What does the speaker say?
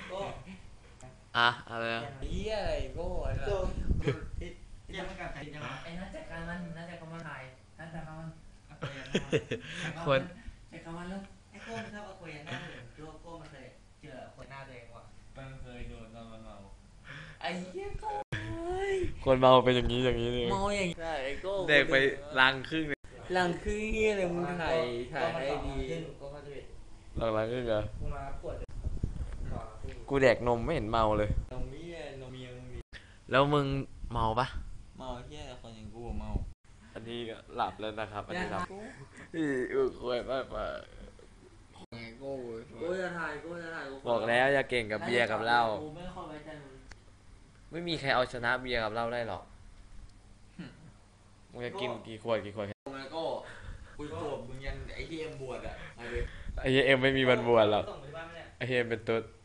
โก้ อะอะไรนะ เฮียอะไรโก้ไอ้โก้ที่ ยังไม่กลับใครยัง ไอ้นัดจัดการมันนัดจัดการมันถ่ายนัดจัดการมัน คน จัดการมันแล้ว ไอ้โก้มันชอบเอาคุยหน้าเลยโก้มันเคยเจอคนหน้าตัวเองว่ะ มันเคยโดนตอนมันเมา ไอ้เหี้ยโก้ คนเมาเป็นอย่างนี้เลย เมาอย่างนี้ไอ้โก้ เด็กไปล้างครึ่งเลย หลังคือเฮียอะไรมึงถ่ายให้ดี ก็มาดู ล้างครึ่งเหรอ กูมาปวด กูแดกนมไม่เห็นเมาเลย นมเฮียนมเมียมึงดี แล้วมึงเมาปะ เมาเฮียแต่คนอย่างกูเมา อันนี้ก็หลับแล้วนะครับ อันนี้หลับ โก้ คุยไม่ปะ โก้จะถ่ายโก้จะถ่าย บอกแล้วอย่าเก่งกับเบียร์กับเหล้า กูไม่ค่อยไว้ใจมึง ไม่มีใครเอาชนะเบียร์กับเหล้าได้หรอกมึงจะกินกี่ขวด โก้แล้วก็กูโกรธมึงยันไอ้เฮียบวชอ่ะไอ้เว้ย ไอ้เหี้ยเอ็มไม่มีวันบวชหรอก ส่งไปที่บ้านไหมเนี่ย ไอ้เหี้ยเอ็มเป็นตุ๊ด เ